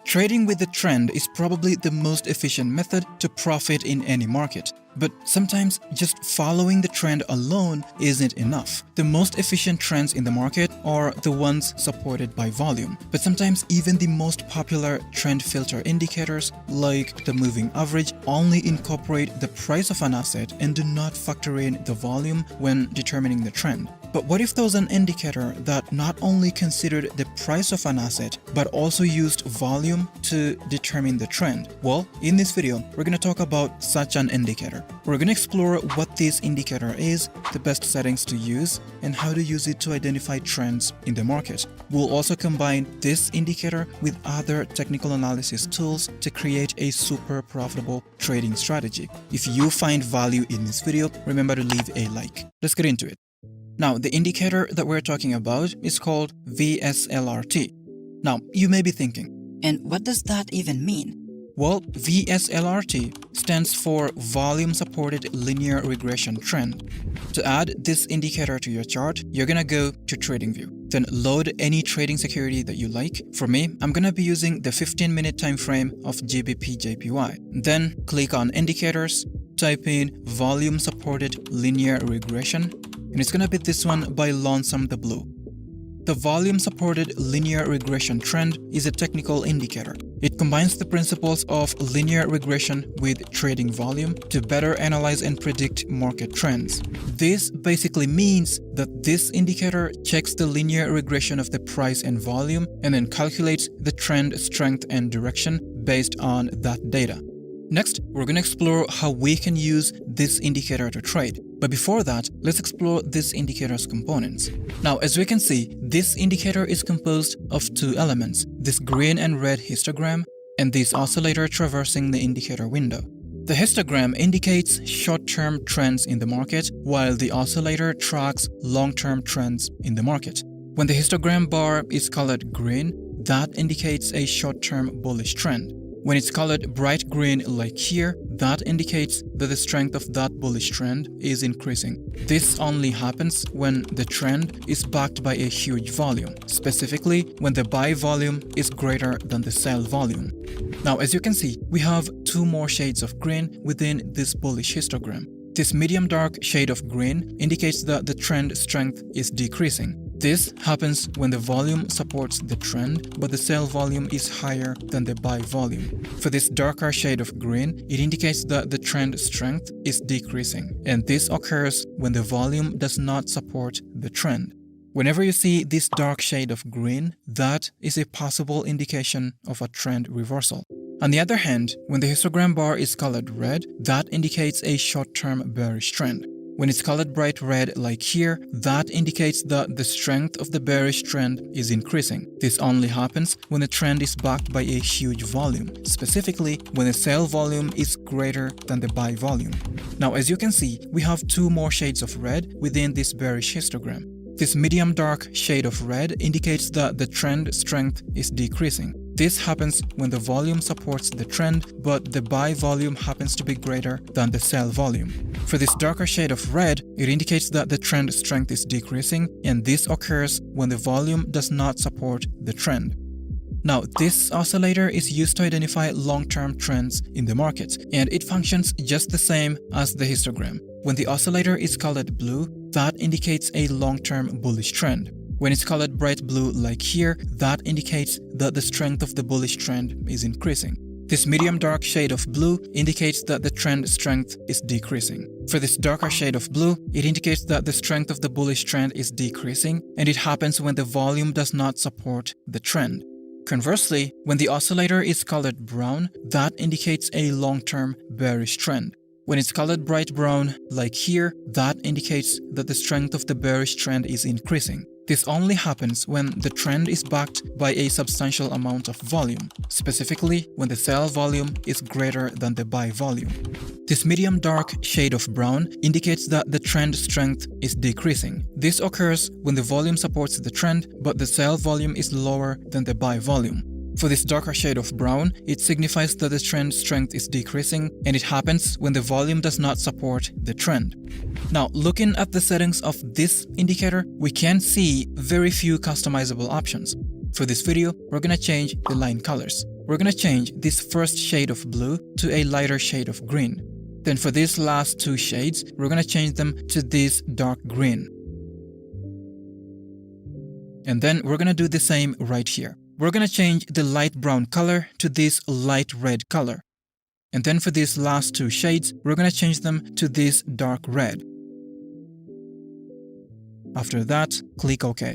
Trading with the trend is probably the most efficient method to profit in any market. But sometimes just following the trend alone isn't enough. The most efficient trends in the market are the ones supported by volume. But sometimes even the most popular trend filter indicators, like the moving average, only incorporate the price of an asset and do not factor in the volume when determining the trend. But what if there was an indicator that not only considered the price of an asset, but also used volume to determine the trend? Well, in this video, we're going to talk about such an indicator. We're going to explore what this indicator is, the best settings to use, and how to use it to identify trends in the market. We'll also combine this indicator with other technical analysis tools to create a super profitable trading strategy. If you find value in this video, remember to leave a like. Let's get into it. Now, the indicator that we're talking about is called VSLRT. Now, you may be thinking, and what does that even mean? Well, VSLRT stands for Volume Supported Linear Regression Trend. To add this indicator to your chart, you're gonna go to Tradingview. Then load any trading security that you like. For me, I'm gonna be using the 15-minute time frame of GBP/JPY. Then click on Indicators, type in Volume Supported Linear Regression, and it's gonna be this one by Lonesome the Blue. The volume-supported linear regression trend is a technical indicator. It combines the principles of linear regression with trading volume to better analyze and predict market trends. This basically means that this indicator checks the linear regression of the price and volume and then calculates the trend strength and direction based on that data. Next, we're going to explore how we can use this indicator to trade. But before that, let's explore this indicator's components. Now, as we can see, this indicator is composed of two elements, this green and red histogram and this oscillator traversing the indicator window. The histogram indicates short-term trends in the market, while the oscillator tracks long-term trends in the market. When the histogram bar is colored green, that indicates a short-term bullish trend. When it's colored bright green like here, that indicates that the strength of that bullish trend is increasing. This only happens when the trend is backed by a huge volume, specifically when the buy volume is greater than the sell volume. Now, as you can see, we have two more shades of green within this bullish histogram. This medium dark shade of green indicates that the trend strength is decreasing. This happens when the volume supports the trend, but the sell volume is higher than the buy volume. For this darker shade of green, it indicates that the trend strength is decreasing, and this occurs when the volume does not support the trend. Whenever you see this dark shade of green, that is a possible indication of a trend reversal. On the other hand, when the histogram bar is colored red, that indicates a short-term bearish trend. When it's colored bright red like here, that indicates that the strength of the bearish trend is increasing. This only happens when the trend is backed by a huge volume, specifically when the sell volume is greater than the buy volume. Now, as you can see, we have two more shades of red within this bearish histogram. This medium dark shade of red indicates that the trend strength is decreasing. This happens when the volume supports the trend, but the buy volume happens to be greater than the sell volume. For this darker shade of red, it indicates that the trend strength is decreasing, and this occurs when the volume does not support the trend. Now, this oscillator is used to identify long-term trends in the market, and it functions just the same as the histogram. When the oscillator is colored blue, that indicates a long-term bullish trend. When it's colored bright blue like here, that indicates that the strength of the bullish trend is increasing. This medium dark shade of blue indicates that the trend strength is decreasing. For this darker shade of blue, it indicates that the strength of the bullish trend is decreasing, and it happens when the volume does not support the trend. Conversely, when the oscillator is colored brown, that indicates a long-term bearish trend. When it's colored bright brown like here, that indicates that the strength of the bearish trend is increasing. This only happens when the trend is backed by a substantial amount of volume, specifically when the sell volume is greater than the buy volume. This medium dark shade of brown indicates that the trend strength is decreasing. This occurs when the volume supports the trend, but the sell volume is lower than the buy volume. For this darker shade of brown, it signifies that the trend strength is decreasing, and it happens when the volume does not support the trend. Now, looking at the settings of this indicator, we can see very few customizable options. For this video, we're gonna change the line colors. We're gonna change this first shade of blue to a lighter shade of green. Then for these last two shades, we're gonna change them to this dark green. And then we're gonna do the same right here. We're gonna change the light brown color to this light red color. And then for these last two shades, we're gonna change them to this dark red. After that, click OK.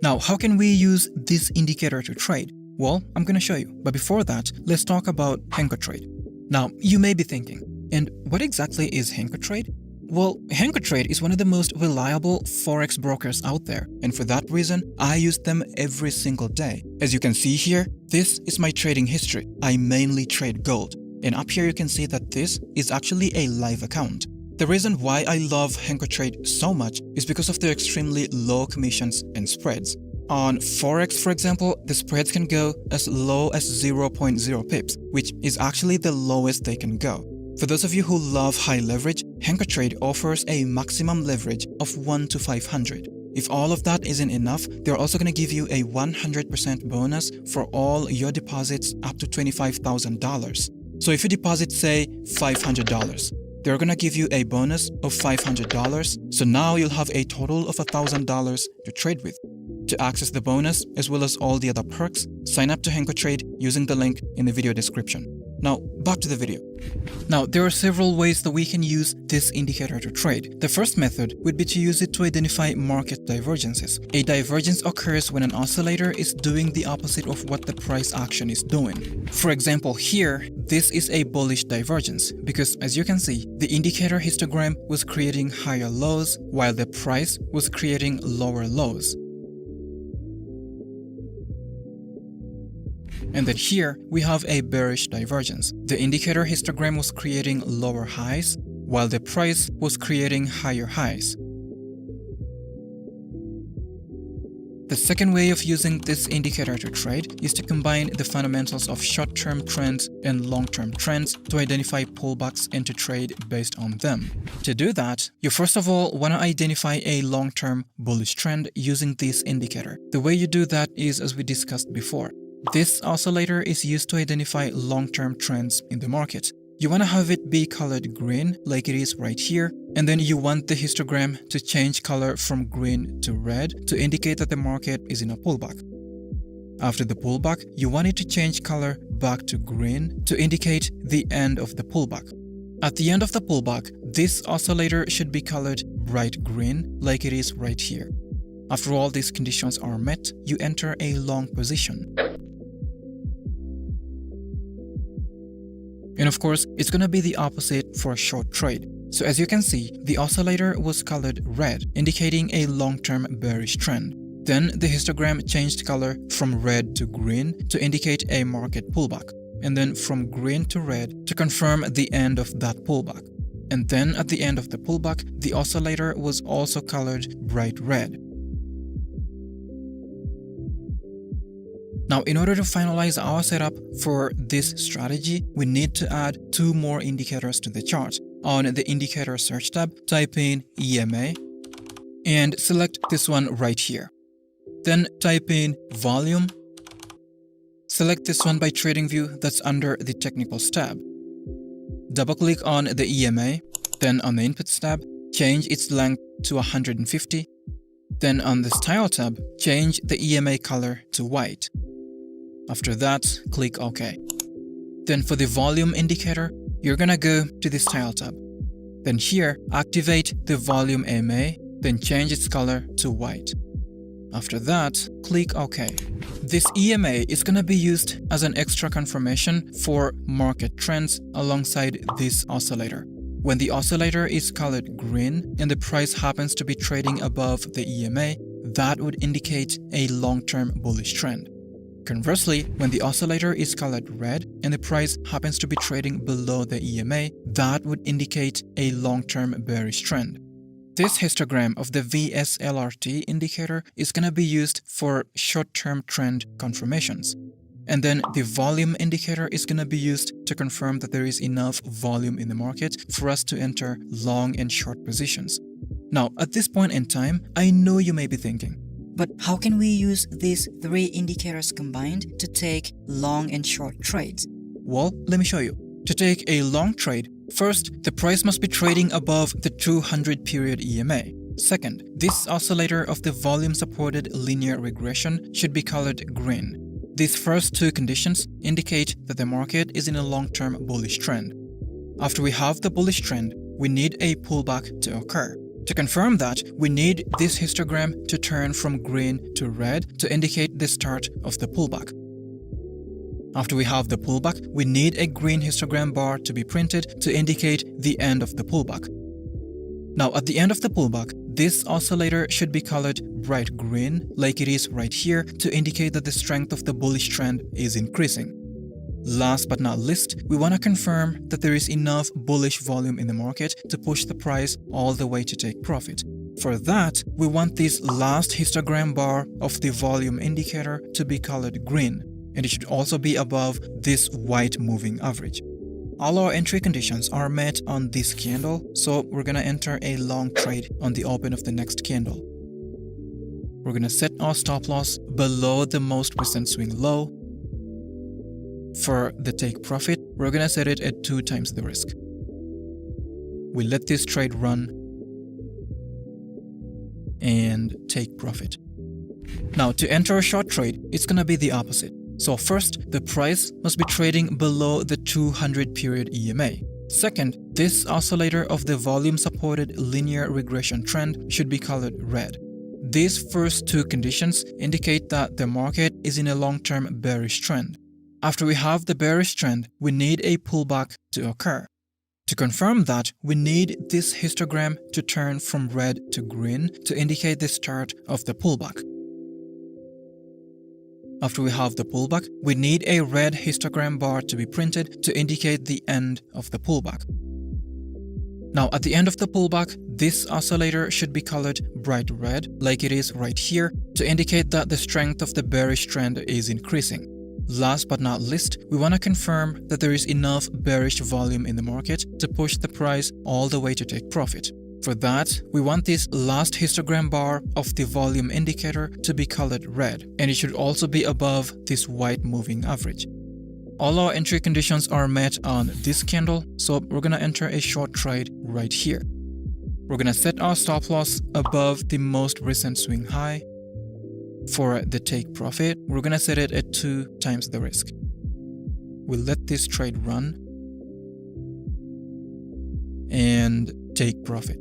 Now, how can we use this indicator to trade? Well, I'm gonna show you. But before that, let's talk about Henko Trade. Now, you may be thinking, and what exactly is Henko Trade? Well, Henko Trade is one of the most reliable forex brokers out there, and for that reason, I use them every single day. As you can see here, this is my trading history. I mainly trade gold, and up here you can see that this is actually a live account. The reason why I love Henko Trade so much is because of their extremely low commissions and spreads. On Forex, for example, the spreads can go as low as 0.0 pips, which is actually the lowest they can go. For those of you who love high leverage, Henko Trade offers a maximum leverage of 1 to 500. If all of that isn't enough, they're also going to give you a 100% bonus for all your deposits up to $25,000. So if you deposit, say, $500, they're going to give you a bonus of $500. So now you'll have a total of $1,000 to trade with. To access the bonus, as well as all the other perks, sign up to Henko Trade using the link in the video description. Now, back to the video. Now, there are several ways that we can use this indicator to trade. The first method would be to use it to identify market divergences. A divergence occurs when an oscillator is doing the opposite of what the price action is doing. For example, here, this is a bullish divergence because, as you can see, the indicator histogram was creating higher lows while the price was creating lower lows. And then here, we have a bearish divergence. The indicator histogram was creating lower highs, while the price was creating higher highs. The second way of using this indicator to trade is to combine the fundamentals of short-term trends and long-term trends to identify pullbacks and to trade based on them. To do that, you first of all want to identify a long-term bullish trend using this indicator. The way you do that is as we discussed before. This oscillator is used to identify long-term trends in the market. You want to have it be colored green like it is right here, and then you want the histogram to change color from green to red to indicate that the market is in a pullback. After the pullback, you want it to change color back to green to indicate the end of the pullback. At the end of the pullback, this oscillator should be colored bright green like it is right here. After all these conditions are met, you enter a long position. And of course, it's going to be the opposite for a short trade. So as you can see, the oscillator was colored red, indicating a long-term bearish trend. Then the histogram changed color from red to green to indicate a market pullback, and then from green to red to confirm the end of that pullback. And then at the end of the pullback, the oscillator was also colored bright red. Now, in order to finalize our setup for this strategy, we need to add two more indicators to the chart. On the indicator search tab, type in EMA and select this one right here. Then type in volume. Select this one by Tradingview that's under the technicals tab. Double-click on the EMA, then on the inputs tab, change its length to 150. Then on the style tab, change the EMA color to white. After that, click OK. Then for the volume indicator, you're gonna go to the style tab. Then here, activate the volume EMA, then change its color to white. After that, click OK. This EMA is gonna be used as an extra confirmation for market trends alongside this oscillator. When the oscillator is colored green and the price happens to be trading above the EMA, that would indicate a long-term bullish trend. Conversely, when the oscillator is colored red and the price happens to be trading below the EMA, that would indicate a long-term bearish trend. This histogram of the VSLRT indicator is going to be used for short-term trend confirmations. And then the volume indicator is going to be used to confirm that there is enough volume in the market for us to enter long and short positions. Now, at this point in time, I know you may be thinking, But how can we use these three indicators combined to take long and short trades? Well, let me show you. To take a long trade, first, the price must be trading above the 200 period EMA. Second, this oscillator of the volume-supported linear regression should be colored green. These first two conditions indicate that the market is in a long-term bullish trend. After we have the bullish trend, we need a pullback to occur. To confirm that, we need this histogram to turn from green to red to indicate the start of the pullback. After we have the pullback, we need a green histogram bar to be printed to indicate the end of the pullback. Now, at the end of the pullback, this oscillator should be colored bright green, like it is right here, to indicate that the strength of the bullish trend is increasing. Last but not least, we want to confirm that there is enough bullish volume in the market to push the price all the way to take profit. For that, we want this last histogram bar of the volume indicator to be colored green, and it should also be above this white moving average. All our entry conditions are met on this candle, so we're gonna enter a long trade on the open of the next candle. We're gonna set our stop loss below the most recent swing low. For the take profit, we're gonna set it at 2 times the risk. We let this trade run and take profit. Now, to enter a short trade, it's gonna be the opposite. So first, the price must be trading below the 200 period EMA. Second, this oscillator of the volume-supported linear regression trend should be colored red. These first two conditions indicate that the market is in a long-term bearish trend. After we have the bearish trend, we need a pullback to occur. To confirm that, we need this histogram to turn from red to green to indicate the start of the pullback. After we have the pullback, we need a red histogram bar to be printed to indicate the end of the pullback. Now, at the end of the pullback, this oscillator should be colored bright red, like it is right here, to indicate that the strength of the bearish trend is increasing. Last but not least, we want to confirm that there is enough bearish volume in the market to push the price all the way to take profit. For that, we want this last histogram bar of the volume indicator to be colored red, and it should also be above this white moving average. All our entry conditions are met on this candle, so we're gonna enter a short trade right here. We're gonna set our stop loss above the most recent swing high. For the take profit, we're gonna set it at 2 times the risk. We'll let this trade run and take profit.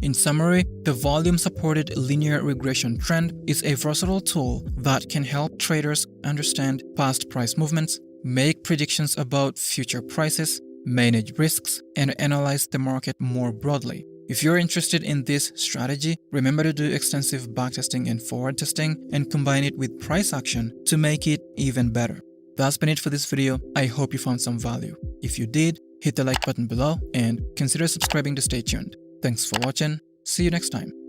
In summary, the volume-supported linear regression trend is a versatile tool that can help traders understand past price movements, make predictions about future prices, manage risks, and analyze the market more broadly. If you're interested in this strategy, remember to do extensive backtesting and forward testing and combine it with price action to make it even better. That's been it for this video. I hope you found some value. If you did, hit the like button below and consider subscribing to stay tuned. Thanks for watching. See you next time.